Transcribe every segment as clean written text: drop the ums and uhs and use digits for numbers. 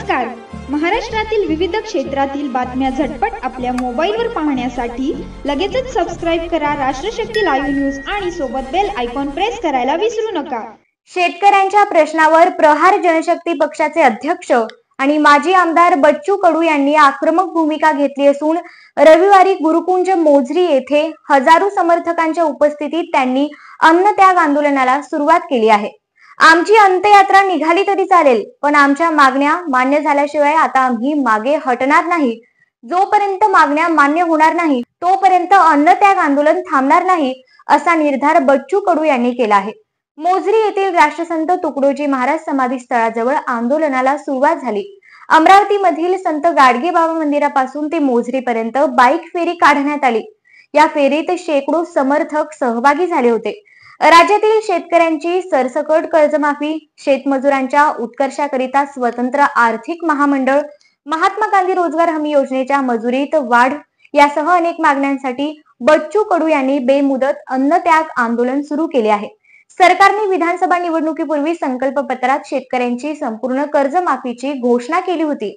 नमस्कार. महाराष्ट्रातील विविध क्षेत्रातील बातम्या झटपट आपल्या मोबाईलवर पाहण्यासाठी लगेचच सबस्क्राइब करा राष्ट्रशक्ती लाईव्ह न्यूज आणि सोबत बेल आयकॉन प्रेस करायला विसरू नका. शेतकऱ्यांच्या प्रश्नावर प्रहार जनशक्ती पक्षाचे अध्यक्ष आणि माजी आमदार बच्चू कडू यांनी आक्रमक भूमिका घेतली असून रविवारी गुरुकुंज मोझरी येथे हजारो समर्थकांच्या उपस्थितीत त्यांनी अन्नत्याग आंदोलनाला सुरुवात केली आहे. आमची अंत्ययात्रा निघाली तरी चालेल, पण आमच्या मागण्या मान्य झाल्याशिवाय आता आम्ही मागे हटणार नाही. जोपर्यंत मागण्या मान्य होणार नाही तोपर्यंत अन्नत्याग आंदोलन थांबणार नाही, असा निर्धार बच्चू कडू यांनी केला आहे. मोझरी येथील राष्ट्रसंत तुकडोजी महाराज समाधी स्थळाजवळ आंदोलनाला सुरुवात झाली. अमरावती मधील संत गाडगे बाबा मंदिरापासून ते मोझरीपर्यंत बाईक फेरी काढण्यात आली. या फेरीत शेकडो समर्थक सहभागी झाले होते. राज्यातील शेतकऱ्यांची सरसकट कर्जमाफी, शेतमजुरांच्या उत्कर्षाकरिता स्वतंत्र आर्थिक महामंडळ, महात्मा गांधी रोजगार हमी योजनेच्या मजुरीत वाढ यासह अनेक मागण्यांसाठी बच्चू कडू यांनी बेमुदत अन्नत्याग आंदोलन सुरू केले आहे. सरकारने विधानसभा निवडणुकीपूर्वी संकल्प पत्रात शेतकऱ्यांची संपूर्ण कर्जमाफीची घोषणा केली होती.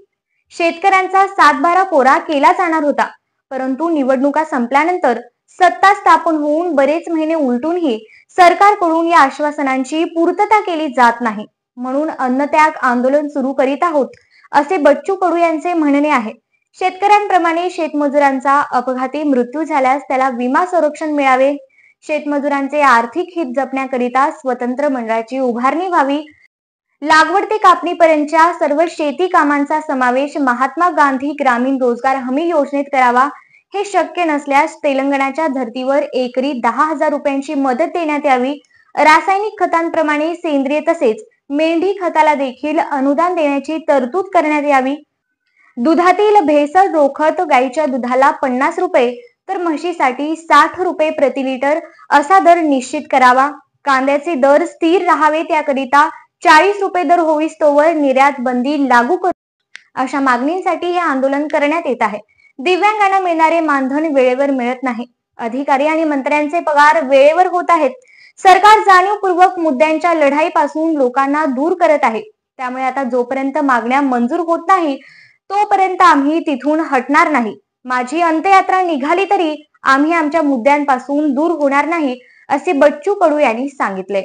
शेतकऱ्यांचा 7/12 कोरा केला जाणार होता, परंतु निवडणुका संपल्यानंतर सत्ता स्थापन होऊन बरेच महिने उलटूनही सरकारकडून या आश्वासनांची पूर्तता केली जात नाही. म्हणून अन्नत्याग आंदोलन सुरू करीत आहोत, असे बच्चू कडू यांचे म्हणणे आहे. शेतकऱ्यांप्रमाणे शेतमजुरांचा अपघाती मृत्यू झाल्यास त्याला विमा संरक्षण मिळावे, शेतमजुरांचे आर्थिक हित जपण्याकरिता स्वतंत्र मंडळाची उभारणी व्हावी, लागवड ते कापणीपर्यंतच्या सर्व शेती कामांचा समावेश महात्मा गांधी ग्रामीण रोजगार हमी योजनेत करावा. हे शक्य नसल्यास तेलंगणाच्या धर्तीवर एकरी 10,000 रुपयांची मदत देण्यात यावी. रासायनिक खतांप्रमाणे सेंद्रिय तसेच मेंढी खताला देखील अनुदान देण्याची तरतूद करण्यात यावी. दुधातील भेसळ रोखत गाईच्या दुधाला 50 रुपये तर म्हशीसाठी 60 रुपये प्रति लिटर असा दर निश्चित करावा. कांद्याचे दर स्थिर राहावे, त्याकरिता 40 रुपये दर होईस्तोवर निर्यात बंदी लागू करू, अशा मागणींसाठी हे आंदोलन करण्यात येत आहे. दिव्यांगांना मिळणारे मानधन वेळेवर मिळत नाही. अधिकारी आणि मंत्र्यांचे पगार वेळेवर होत आहेत. सरकार जाणीवपूर्वक मुद्द्यांच्या लढाईपासून लोकांना दूर करत आहे. त्यामुळे आता जोपर्यंत मागण्या मंजूर होत नाही तोपर्यंत आम्ही तिथून हटणार नाही. माझी अंत्ययात्रा निघाली तरी आम्ही आमच्या मुद्द्यांपासून दूर होणार नाही, असे बच्चू कडू यांनी सांगितले.